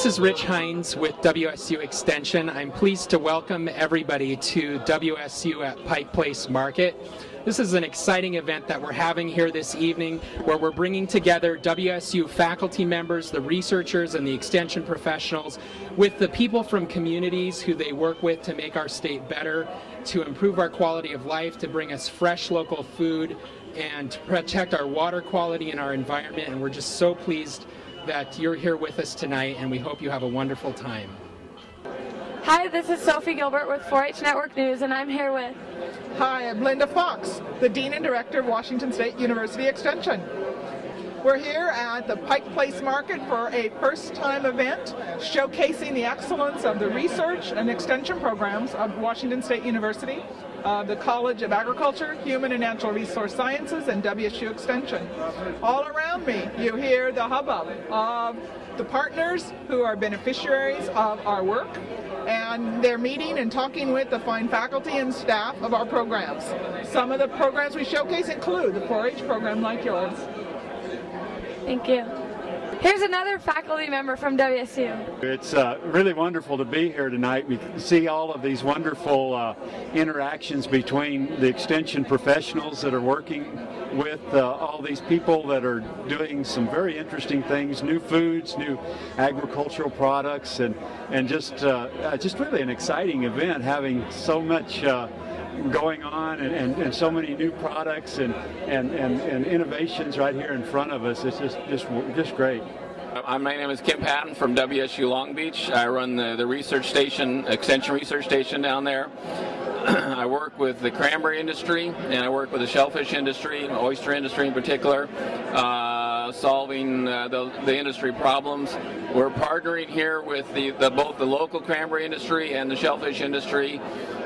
This is Rich Hines with WSU Extension. I'm pleased to welcome everybody to WSU at Pike Place Market. This is an exciting event that we're having here this evening where we're bringing together WSU faculty members, the researchers, and the extension professionals with the people from communities who they work with to make our state better, to improve our quality of life, to bring us fresh local food, and to protect our water quality and our environment. And we're just so pleased that you're here with us tonight, and we hope you have a wonderful time. Hi, this is Sophie Gilbert with 4-H Network News, and I'm here with... Hi, I'm Linda Fox, the Dean and Director of Washington State University Extension. We're here at the Pike Place Market for a first-time event showcasing the excellence of the research and extension programs of Washington State University, the College of Agriculture, Human and Natural Resource Sciences, and WSU Extension. All around me, you hear the hubbub of the partners who are beneficiaries of our work, and they're meeting and talking with the fine faculty and staff of our programs. Some of the programs we showcase include the 4-H program like yours. Thank you. Here's another faculty member from WSU. It's really wonderful to be here tonight. We see all of these wonderful interactions between the extension professionals that are working with all these people that are doing some very interesting things, new foods, new agricultural products, and just really an exciting event, having so much going on and so many new products and innovations right here in front of us. It's just great. My name is Kim Patton from WSU Long Beach. I run the research station, extension research station down there. I work with the cranberry industry, and I work with the shellfish industry, oyster industry in particular, solving the industry problems. We're partnering here with both the local cranberry industry and the shellfish industry.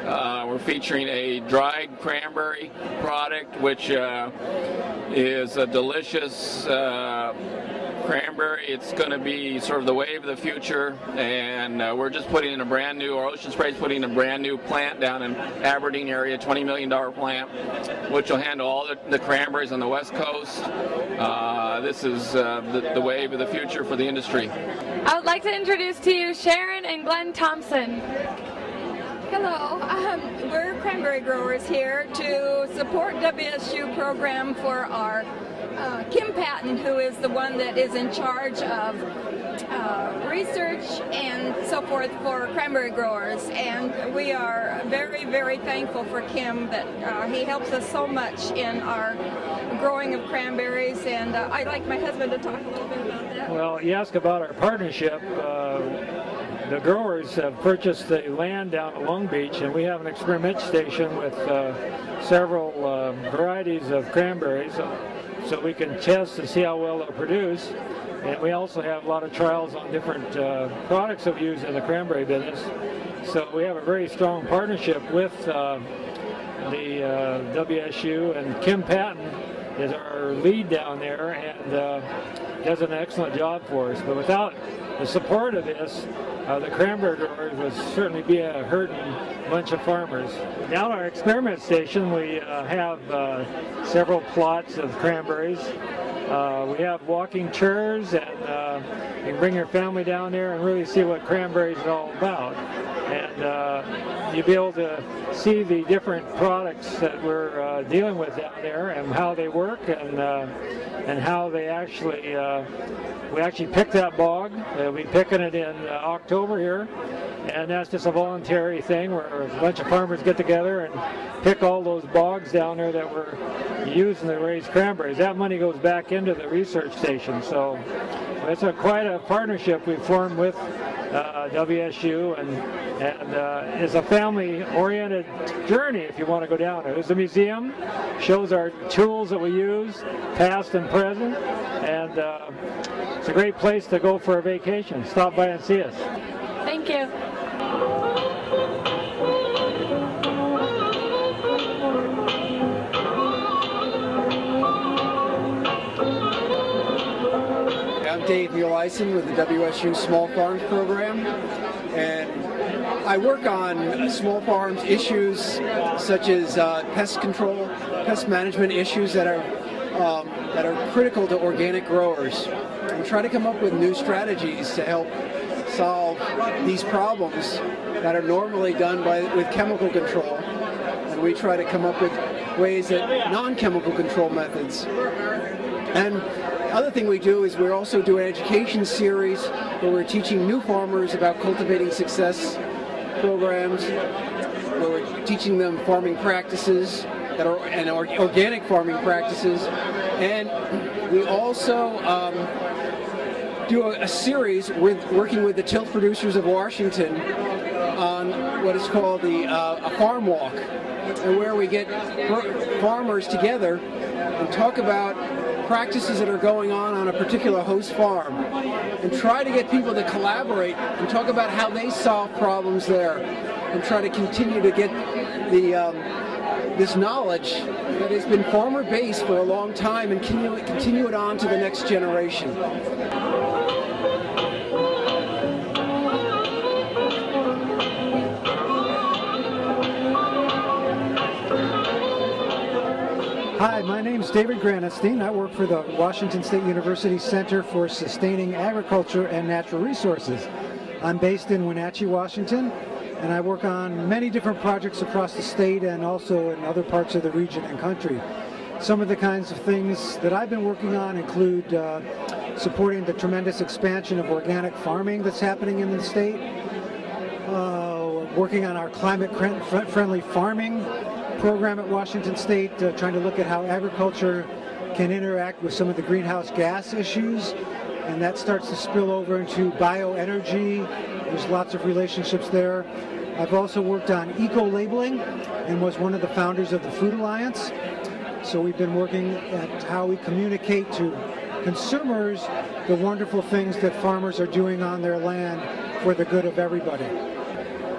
We're featuring a dried cranberry product, which is a delicious cranberry. It's going to be sort of the wave of the future, and we're just putting in a brand new, our Ocean Spray's putting in a brand new plant down in Aberdeen area, $20 million plant, which will handle all the cranberries on the West Coast. This is the wave of the future for the industry. I would like to introduce to you Sharon and Glenn Thompson. Hello, we're cranberry growers here to support WSU program for our Kim Patton, who is the one that is in charge of research and so forth for cranberry growers. And we are very, very thankful for Kim that he helps us so much in our growing of cranberries. And I'd like my husband to talk a little bit about that. Well, you ask about our partnership. The growers have purchased the land down at Long Beach, and we have an experiment station with several varieties of cranberries, so we can test and see how well they'll produce. And we also have a lot of trials on different products that we use in the cranberry business. So we have a very strong partnership with the WSU, and Kim Patton is our lead down there and does an excellent job for us. But without the support of this, the cranberry growers would certainly be a hurting bunch of farmers. Down at our experiment station, we have several plots of cranberries. We have walking tours, and you can bring your family down there and really see what cranberries are all about. And you'll be able to see the different products that we're dealing with down there and how they work and how they actually, we actually pick that bog. We'll be picking it in October here, and that's just a voluntary thing where a bunch of farmers get together and pick all those bogs down there that we're using to raise cranberries. That money goes back into the research station, so it's quite a partnership we've formed with WSU, and it's a family-oriented journey if you want to go down there. There's a museum, shows our tools that we use, past and present, and it's a great place to go for a vacation. Stop by and see us. Thank you. I'm Dave Muleisen with the WSU Small Farms Program, and I work on small farms issues such as pest control, pest management issues that are critical to organic growers, and try to come up with new strategies to help solve these problems that are normally done with chemical control. And we try to come up with ways that non-chemical control methods. And the other thing we do is we're also doing an education series where we're teaching new farmers about cultivating success programs, where we're teaching them farming practices and organic farming practices. And we also do a series working with the tilt producers of Washington on what is called a farm walk, and where we get farmers together and talk about practices that are going on a particular host farm, and try to get people to collaborate and talk about how they solve problems there, and try to continue to get this knowledge that has been farmer-based for a long time and continue it on to the next generation. Hi, my name is David Granatstein. I work for the Washington State University Center for Sustaining Agriculture and Natural Resources. I'm based in Wenatchee, Washington, and I work on many different projects across the state and also in other parts of the region and country. Some of the kinds of things that I've been working on include supporting the tremendous expansion of organic farming that's happening in the state, working on our climate-friendly farming program at Washington State, trying to look at how agriculture can interact with some of the greenhouse gas issues, and that starts to spill over into bioenergy. There's lots of relationships there. I've also worked on eco-labeling and was one of the founders of the Food Alliance. So we've been working at how we communicate to consumers the wonderful things that farmers are doing on their land for the good of everybody.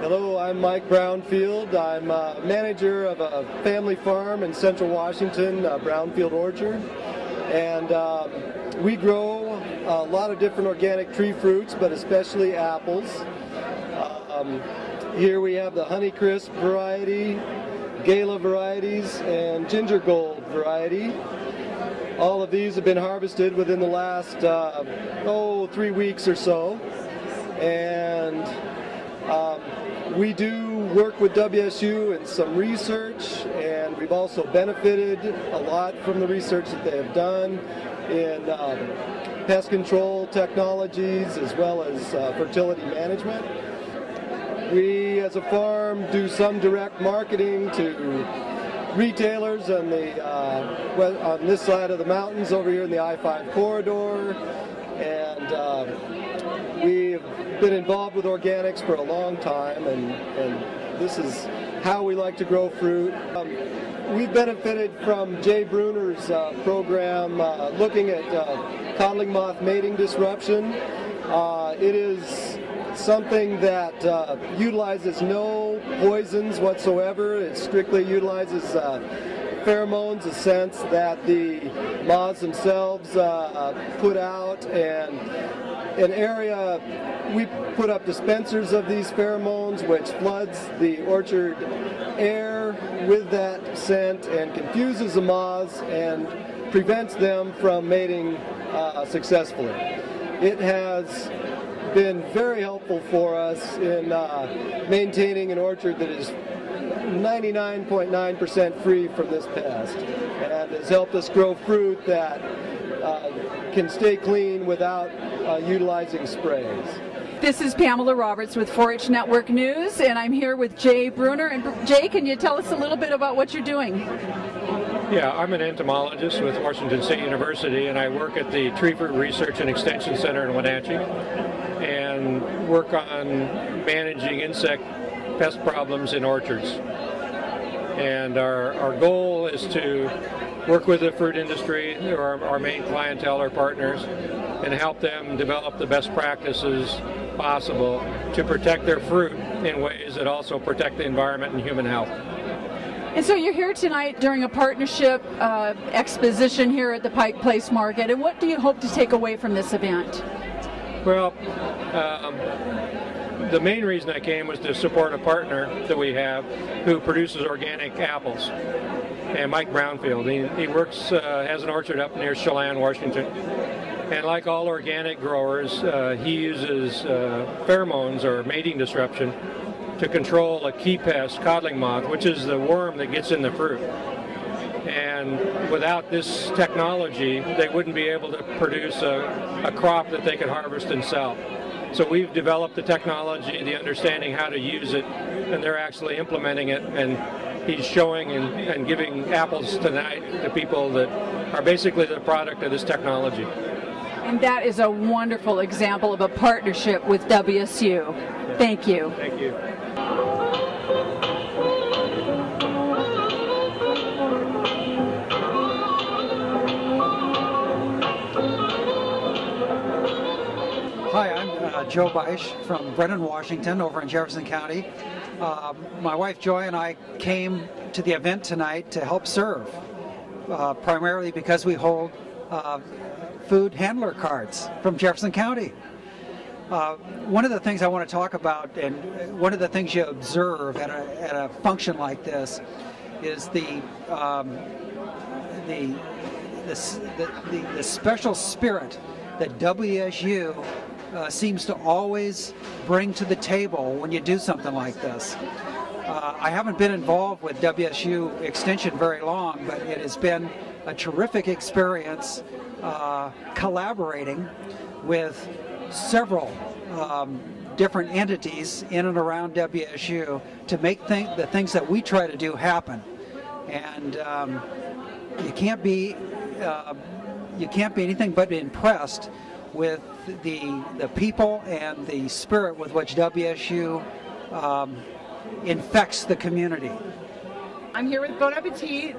Hello, I'm Mike Brownfield. I'm manager of a family farm in central Washington, Brownfield Orchard. And we grow a lot of different organic tree fruits, but especially apples. Here we have the Honeycrisp variety, Gala varieties, and Ginger Gold variety. All of these have been harvested within the last 3 weeks or so. And we do work with WSU in some research, and we've also benefited a lot from the research that they have done in pest control technologies as well as fertility management. We as a farm do some direct marketing to retailers on this side of the mountains over here in the I-5 corridor, and we've been involved with organics for a long time, and this is how we like to grow fruit. We've benefited from Jay Bruner's program looking at codling moth mating disruption. It is something that utilizes no poisons whatsoever. It strictly utilizes pheromones, a scents that the moths themselves put out, and an area we put up dispensers of these pheromones, which floods the orchard air with that scent and confuses the moths and prevents them from mating successfully. It has been very helpful for us in maintaining an orchard that is 99.9% free from this pest, and has helped us grow fruit that can stay clean without utilizing sprays. This is Pamela Roberts with 4-H Network News, and I'm here with Jay Bruner. And Jay, can you tell us a little bit about what you're doing? Yeah, I'm an entomologist with Washington State University, and I work at the Tree Fruit Research and Extension Center in Wenatchee, and work on managing insect pest problems in orchards. And our goal is to work with the fruit industry, who are our main clientele or partners, and help them develop the best practices possible to protect their fruit in ways that also protect the environment and human health. And so you're here tonight during a partnership exposition here at the Pike Place Market, and what do you hope to take away from this event? Well, the main reason I came was to support a partner that we have who produces organic apples, and Mike Brownfield. He works, has an orchard up near Chelan, Washington, And like all organic growers, he uses pheromones or mating disruption to control a key pest, codling moth, which is the worm that gets in the fruit. And without this technology, they wouldn't be able to produce a crop that they could harvest and sell. So we've developed the technology, the understanding how to use it, and they're actually implementing it. And he's showing and giving apples tonight to people that are basically the product of this technology. And that is a wonderful example of a partnership with WSU. Thank you. Thank you. Hi, I'm Joe Beisch from Brennan, Washington, over in Jefferson County. My wife Joy and I came to the event tonight to help serve, primarily because we hold food handler cards from Jefferson County. One of the things I want to talk about, and one of the things you observe at a function like this, is the special spirit that WSU seems to always bring to the table when you do something like this. I haven't been involved with WSU Extension very long, but it has been a terrific experience collaborating with several different entities in and around WSU to make the things that we try to do happen. And you can't be anything but impressed with the people and the spirit with which WSU infects the community. I'm here with Bon Appetit.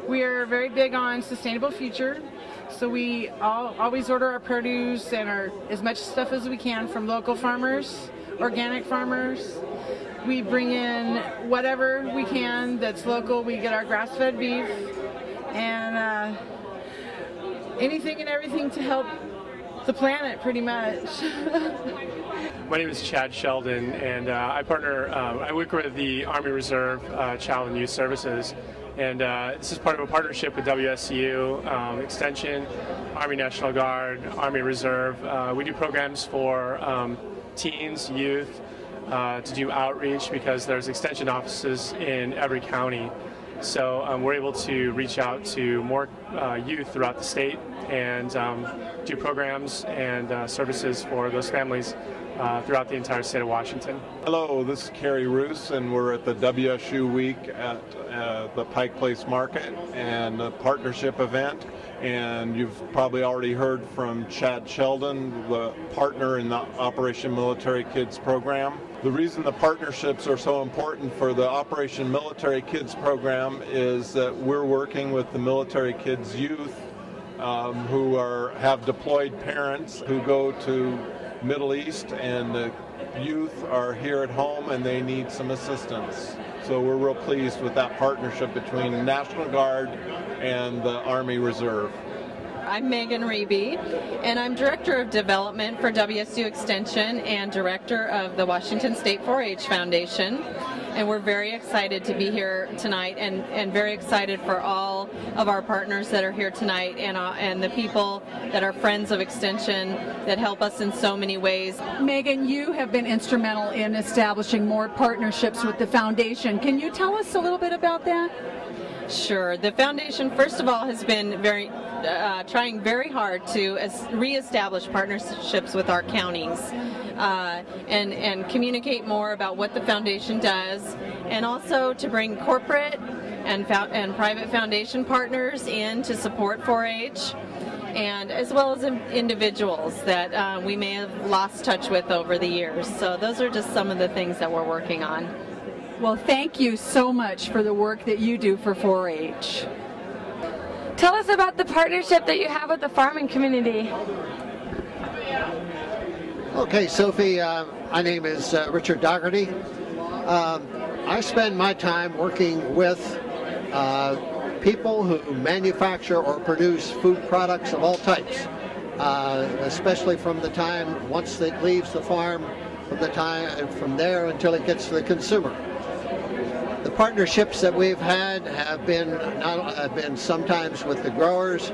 We are very big on sustainable future, so we always order our produce and as much stuff as we can from local farmers, organic farmers. We bring in whatever we can that's local. We get our grass-fed beef and anything and everything to help the planet, pretty much. My name is Chad Sheldon, and I work with the Army Reserve Child and Youth Services, and this is part of a partnership with WSU Extension, Army National Guard, Army Reserve. We do programs for teens, youth, to do outreach because there's extension offices in every county. So we're able to reach out to more youth throughout the state and do programs and services for those families throughout the entire state of Washington. Hello, this is Kerry Roos, and we're at the WSU Week at the Pike Place Market and a partnership event. And you've probably already heard from Chad Sheldon, the partner in the Operation Military Kids program. The reason the partnerships are so important for the Operation Military Kids program is that we're working with the military kids youth who have deployed parents who go to Middle East, and the youth are here at home and they need some assistance. So we're real pleased with that partnership between the National Guard and the Army Reserve. I'm Megan Reby, and I'm Director of Development for WSU Extension and Director of the Washington State 4-H Foundation. And we're very excited to be here tonight and very excited for all of our partners that are here tonight and the people that are friends of Extension that help us in so many ways. Megan, you have been instrumental in establishing more partnerships with the foundation. Can you tell us a little bit about that? Sure. The foundation, first of all, has been trying very hard to reestablish partnerships with our counties and communicate more about what the foundation does, and also to bring corporate and private foundation partners in to support 4-H, and as well as individuals that we may have lost touch with over the years. So those are just some of the things that we're working on. Well, thank you so much for the work that you do for 4-H. Tell us about the partnership that you have with the farming community. Okay, Sophie, my name is Richard Dougherty. I spend my time working with people who manufacture or produce food products of all types, especially from the time once it leaves the farm, from there until it gets to the consumer. The partnerships that we've had have been sometimes with the growers,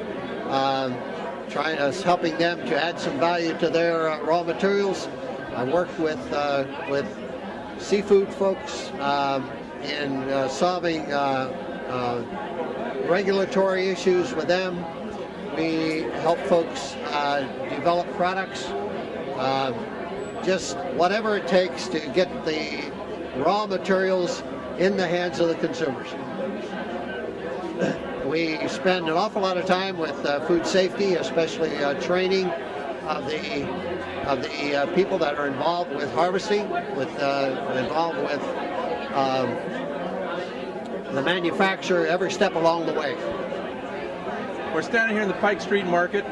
helping them to add some value to their raw materials. I worked with seafood folks in solving regulatory issues with them. We help folks develop products, just whatever it takes to get the raw materials in the hands of the consumers. We spend an awful lot of time with food safety, especially training of the people that are involved with harvesting, involved with the manufacturer every step along the way. We're standing here in the Pike Street Market.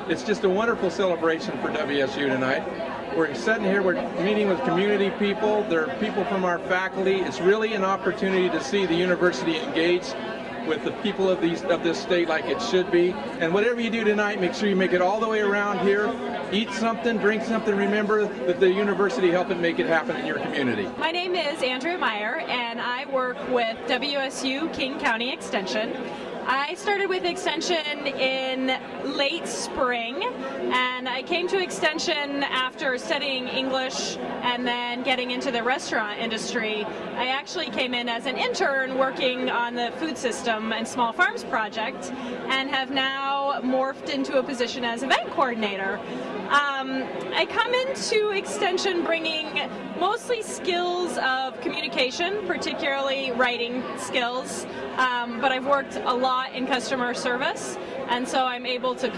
It's just a wonderful celebration for WSU tonight. We're sitting here, we're meeting with community people. There are people from our faculty. It's really an opportunity to see the university engage with the people of this state like it should be. And whatever you do tonight, make sure you make it all the way around here. Eat something, drink something. Remember that the university helped make it happen in your community. My name is Andrea Meyer, and I work with WSU King County Extension. I started with Extension in late spring, and I came to Extension after studying English and then getting into the restaurant industry. I actually came in as an intern working on the food system and small farms project, and have now morphed into a position as event coordinator. I come into Extension bringing mostly skills of communication, particularly writing skills, but I've worked a lot in customer service, and so I'm able to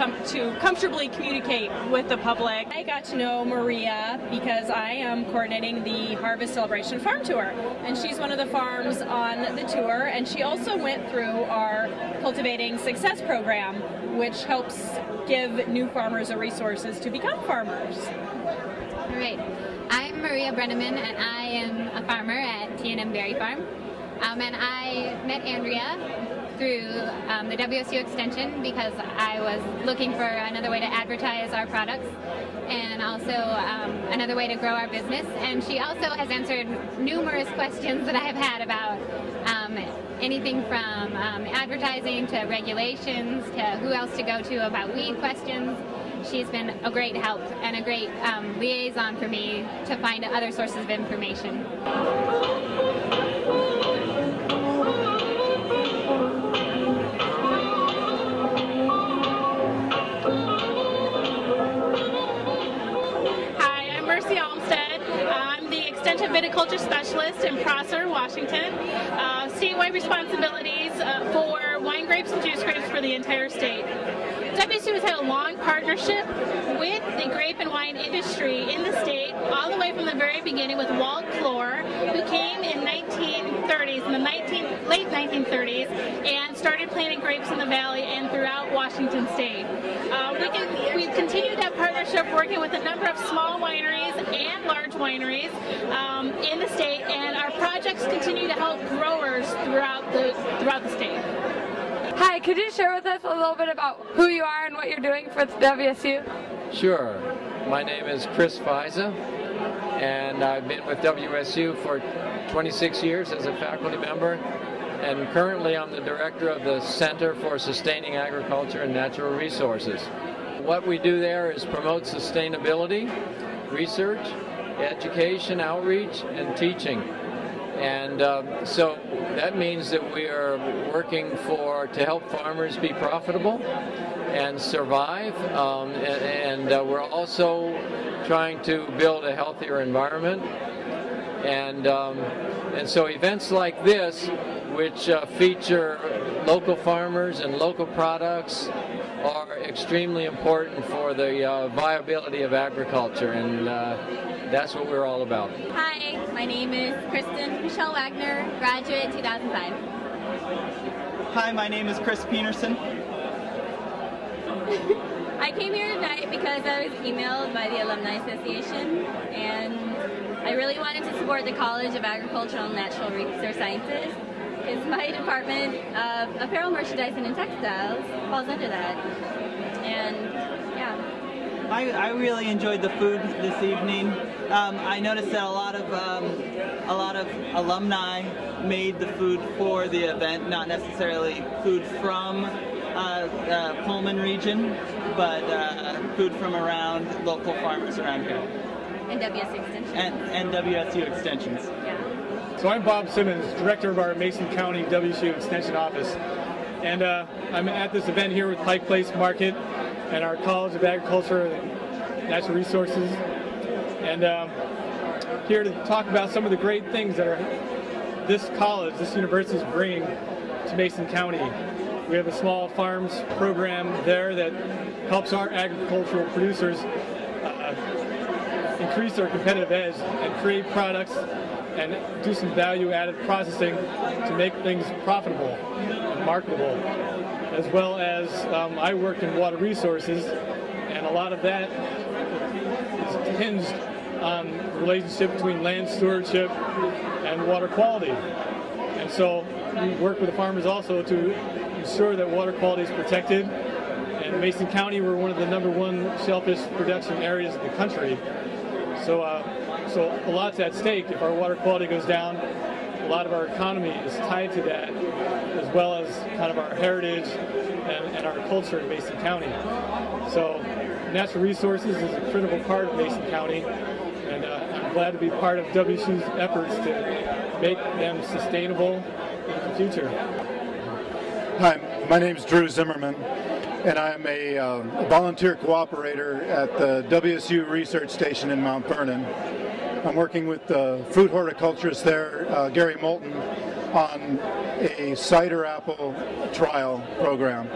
comfortably communicate with the public. I got to know Maria because I am coordinating the Harvest Celebration Farm Tour, and she's one of the farms on the tour, and she also went through our Cultivating Success program, which helps give new farmers the resources to become farmers. All right. I'm Maria Brenneman, and I am a farmer at T&M Dairy Farm. And I met Andrea through the WSU Extension because I was looking for another way to advertise our products and also another way to grow our business. And she also has answered numerous questions that I have had about anything from advertising to regulations to who else to go to about weed questions. She's been a great help and a great liaison for me to find other sources of information. Extension Viticulture Specialist in Prosser, Washington. Statewide responsibilities for wine grapes and juice grapes for the entire state. WSU has had a long partnership with the grape and wine industry in the state, all the way from the very beginning with Walt Clore, who came in late 1930s, and started planting grapes in the valley and throughout Washington state. We've continued that partnership working with a number of small wineries and large wineries in the state, and our projects continue to help growers throughout the state. Hi, could you share with us a little bit about who you are and what you're doing for WSU? Sure. My name is Chris Fiza, and I've been with WSU for 26 years as a faculty member, and currently I'm the director of the Center for Sustaining Agriculture and Natural Resources. What we do there is promote sustainability, research, education, outreach, and teaching. And so that means that we are working to help farmers be profitable and survive, and we're also trying to build a healthier environment. And so events like this, which feature local farmers and local products, are extremely important for the viability of agriculture, and that's what we're all about. Hi, my name is Kristen Michelle Wagner, graduate 2005. Hi, my name is Chris Peterson. I came here tonight because I was emailed by the Alumni Association, and I really wanted to support the College of Agricultural and Natural Resource Sciences, because my department of apparel merchandising and textiles falls under that. And yeah. I really enjoyed the food this evening. I noticed that a lot of alumni made the food for the event, not necessarily food from Pullman region, but food from around local farmers around here. And WSU Extension. And WSU Extensions. Yeah. So I'm Bob Simmons, director of our Mason County WSU Extension office. And I'm at this event here with Pike Place Market and our College of Agriculture and Natural Resources. And here to talk about some of the great things that this college, this university is bringing to Mason County. We have a small farms program there that helps our agricultural producers increase their competitive edge and create products and do some value-added processing to make things profitable and marketable. As well as I work in water resources, and a lot of that is hinged on the relationship between land stewardship and water quality. And so we work with the farmers also to ensure that water quality is protected. And Mason County, we're one of the #1 shellfish production areas in the country. So a lot's at stake. If our water quality goes down, a lot of our economy is tied to that, as well as kind of our heritage and our culture in Mason County. So natural resources is a critical part of Mason County, and I'm glad to be part of WSU's efforts to make them sustainable in the future. Hi, my name is Drew Zimmerman, and I'm a volunteer cooperator at the WSU Research Station in Mount Vernon. I'm working with the fruit horticulturist there, Gary Moulton, on a cider apple trial program.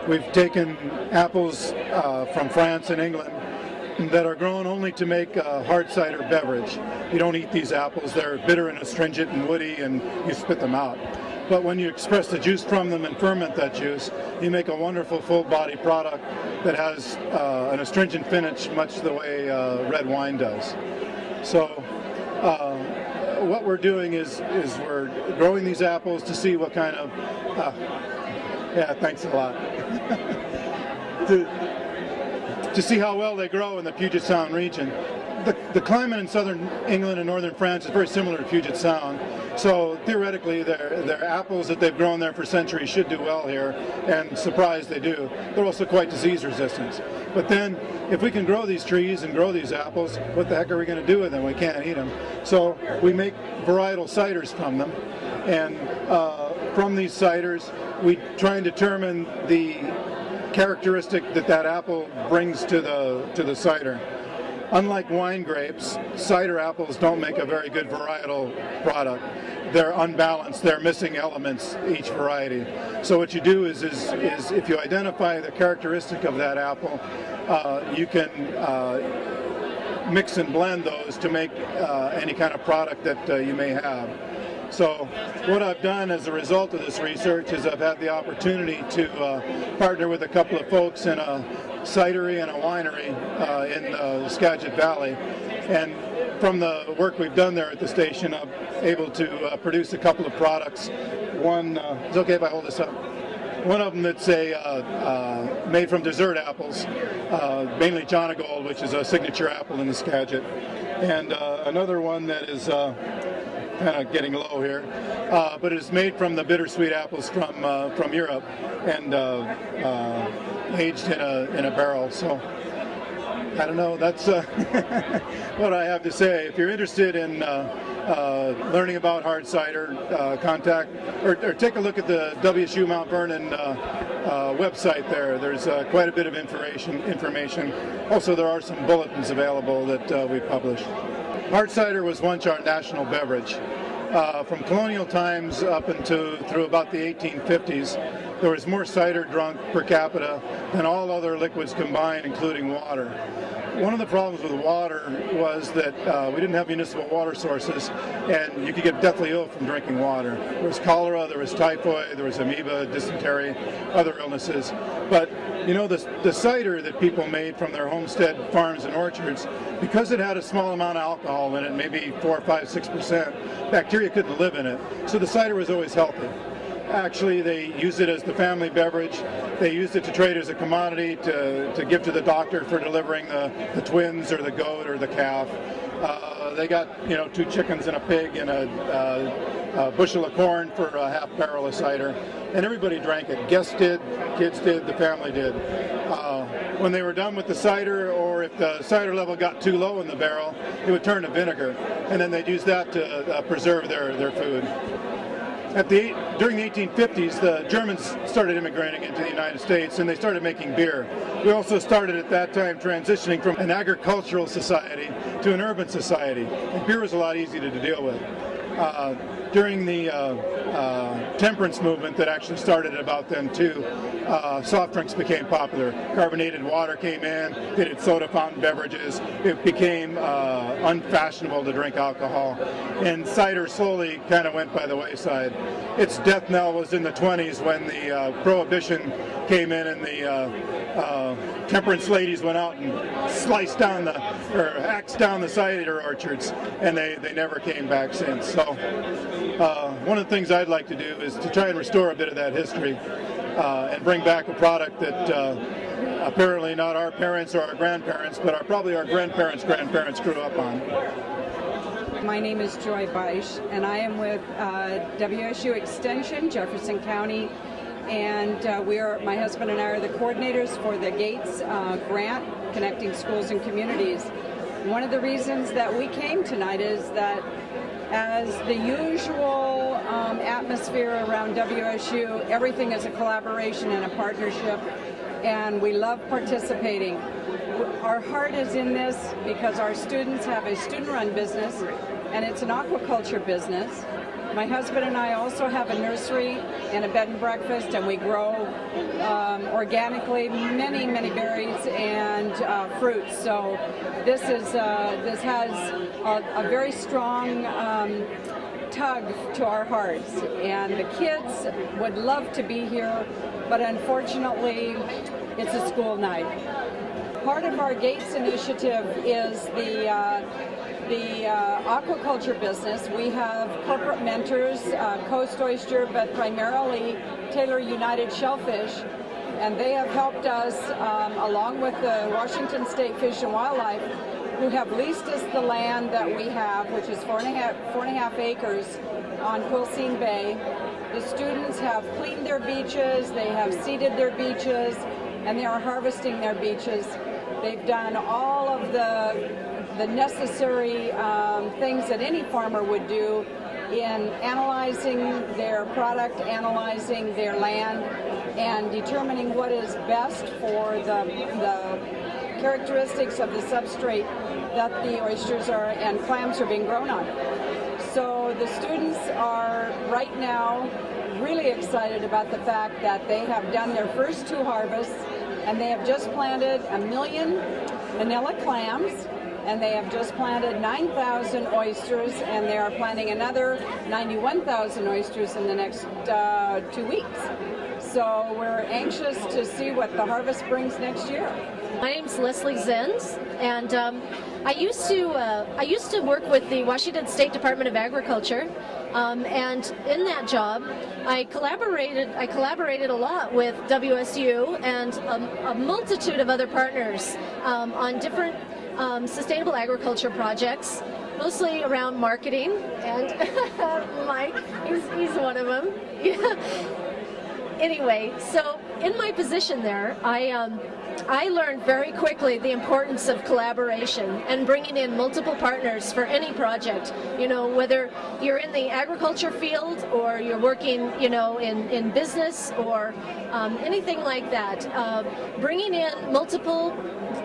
We've taken apples from France and England that are grown only to make a hard cider beverage. You don't eat these apples. They're bitter and astringent and woody, and you spit them out. But when you express the juice from them and ferment that juice, you make a wonderful full-body product that has an astringent finish, much the way red wine does. So what we're doing is we're growing these apples to see what kind of, yeah, thanks a lot, to see how well they grow in the Puget Sound region. The climate in southern England and northern France is very similar to Puget Sound. So theoretically, their apples that they've grown there for centuries should do well here, and surprise, they do. They're also quite disease resistant. But then, if we can grow these trees and grow these apples, what the heck are we going to do with them? We can't eat them. So we make varietal ciders from them, and from these ciders, we try and determine the characteristic that apple brings to the cider. Unlike wine grapes, cider apples don't make a very good varietal product. They're unbalanced. They're missing elements, each variety. So what you do is if you identify the characteristic of that apple, you can mix and blend those to make any kind of product that you may have. So what I've done as a result of this research is I've had the opportunity to partner with a couple of folks in a cidery and a winery in the Skagit Valley. And from the work we've done there at the station, I'm able to produce a couple of products. One, is it okay if I hold this up? One of them that's made from dessert apples, mainly Jonagold, which is a signature apple in the Skagit. And another one that is kind of getting low here, but it's made from the bittersweet apples from Europe and aged in a barrel. So I don't know. That's what I have to say. If you're interested in learning about hard cider, contact or take a look at the WSU Mount Vernon website there. There's quite a bit of information. Also, there are some bulletins available that we publish. Hard cider was once our national beverage. From colonial times up through about the 1850s, there was more cider drunk per capita than all other liquids combined, including water. One of the problems with water was that we didn't have municipal water sources, and you could get deathly ill from drinking water. There was cholera, there was typhoid, there was amoeba, dysentery, other illnesses. But you know, the cider that people made from their homestead farms and orchards, because it had a small amount of alcohol in it, maybe 4, 5, 6%, bacteria couldn't live in it. So the cider was always healthy. Actually, they used it as the family beverage. They used it to trade as a commodity to give to the doctor for delivering the twins or the goat or the calf. They got 2 chickens and a pig and a bushel of corn for a half barrel of cider, and everybody drank it. Guests did, kids did, the family did. When they were done with the cider, or if the cider level got too low in the barrel, it would turn to vinegar, and then they'd use that to preserve their food. During the 1850s, the Germans started immigrating into the United States, and they started making beer. We also started at that time transitioning from an agricultural society to an urban society, and beer was a lot easier to deal with. During the temperance movement that actually started about then too, soft drinks became popular. Carbonated water came in, they did soda fountain beverages. It became unfashionable to drink alcohol, and cider slowly kind of went by the wayside. Its death knell was in the 20s when the Prohibition came in, and the temperance ladies went out and axed down the cider orchards, and they never came back since. So one of the things I'd like to do is to try and restore a bit of that history and bring back a product that apparently not our parents or our grandparents, but probably our grandparents' grandparents grew up on. My name is Joy Beisch, and I am with WSU Extension, Jefferson County, and my husband and I are the coordinators for the Gates grant, Connecting Schools and Communities. One of the reasons that we came tonight is that as the usual atmosphere around WSU, everything is a collaboration and a partnership, and we love participating. Our heart is in this because our students have a student-run business, and it's an aquaculture business. My husband and I also have a nursery and a bed and breakfast, and we grow organically many berries and fruits. So this has a very strong tug to our hearts, and the kids would love to be here, but unfortunately it's a school night. Part of our Gates initiative is the aquaculture business. We have corporate mentors, Coast Oyster, but primarily Taylor United Shellfish, and they have helped us, along with the Washington State Fish and Wildlife, who have leased us the land that we have, which is 4.5 acres on Quilcene Bay. The students have cleaned their beaches, they have seeded their beaches, and they are harvesting their beaches. They've done all of the necessary things that any farmer would do in analyzing their product, analyzing their land, and determining what is best for the characteristics of the substrate that the oysters and clams are being grown on. So the students are right now really excited about the fact that they have done their first 2 harvests, and they have just planted 1 million manila clams, and they have just planted 9,000 oysters, and they are planting another 91,000 oysters in the next 2 weeks. So we're anxious to see what the harvest brings next year. My name's Leslie Zenz, and I used to work with the Washington State Department of Agriculture, and in that job, I collaborated a lot with WSU and a multitude of other partners on different sustainable agriculture projects, mostly around marketing, and Mike, he's one of them. Anyway, so in my position there, I learned very quickly the importance of collaboration and bringing in multiple partners for any project. You know, whether you're in the agriculture field or you're working, you know, in business or anything like that. Bringing in multiple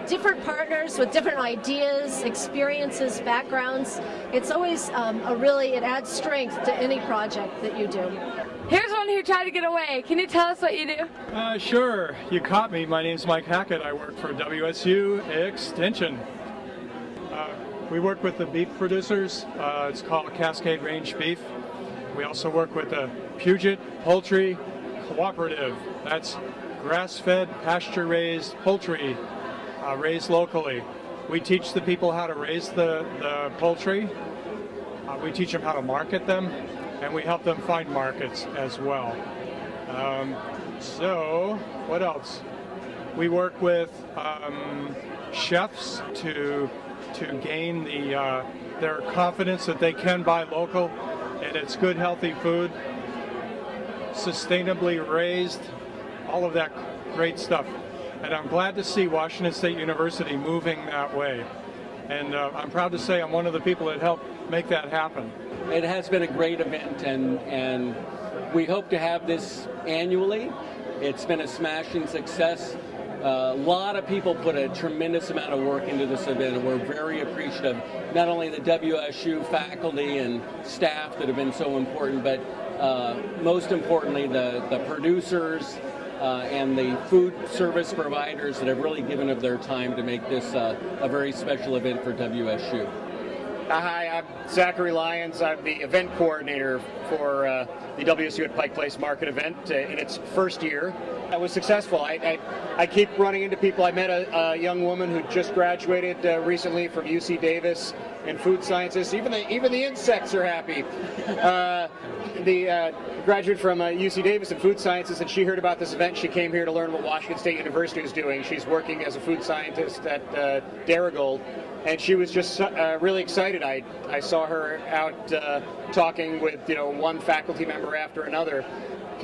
different partners with different ideas, experiences, backgrounds, it's always it adds strength to any project that you do. Here's one who tried to get away. Can you tell us what you do? Sure. You caught me. My name's Mike Hackett. I work for WSU Extension. We work with the beef producers. It's called Cascade Range Beef. We also work with the Puget Poultry Cooperative. That's grass-fed, pasture-raised poultry raised locally. We teach the people how to raise the poultry. We teach them how to market them, and we help them find markets as well. So, what else? We work with chefs to to gain their confidence that they can buy local, and it's good, healthy food, sustainably raised, all of that great stuff. And I'm glad to see Washington State University moving that way. And I'm proud to say I'm one of the people that helped make that happen. It has been a great event, and we hope to have this annually. It's been a smashing success. A lot of people put a tremendous amount of work into this event, and we're very appreciative, not only the WSU faculty and staff that have been so important, but most importantly the producers and the food service providers that have really given of their time to make this a very special event for WSU. Hi, I'm Zachary Lyons. I'm the event coordinator for the WSU at Pike Place Market event in its first year. I was successful. I keep running into people. I met a young woman who just graduated recently from UC Davis in food sciences. Even the insects are happy. The graduate from UC Davis in food sciences, and she heard about this event. She came here to learn what Washington State University is doing. She's working as a food scientist at Darigold. And she was just really excited. I saw her out talking with one faculty member after another.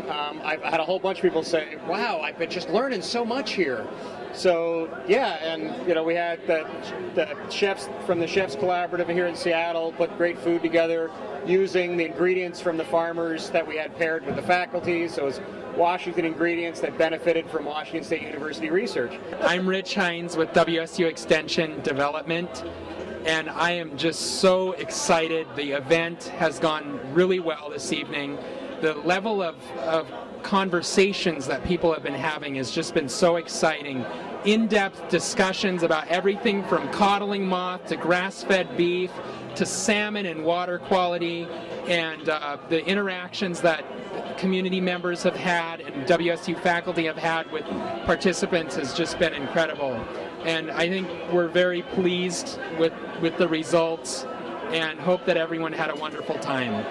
I've had a whole bunch of people say, "Wow, I've been just learning so much here." So yeah, and we had the chefs from the Chefs Collaborative here in Seattle put great food together using the ingredients from the farmers that we had paired with the faculty. So it was Washington ingredients that benefited from Washington State University research. I'm Rich Hines with WSU Extension Development, and I am just so excited. The event has gone really well this evening. The level of conversations that people have been having has just been so exciting. In-depth discussions about everything from coddling moth to grass-fed beef to salmon and water quality, and the interactions that community members have had and WSU faculty have had with participants has just been incredible. And I think we're very pleased with the results and hope that everyone had a wonderful time.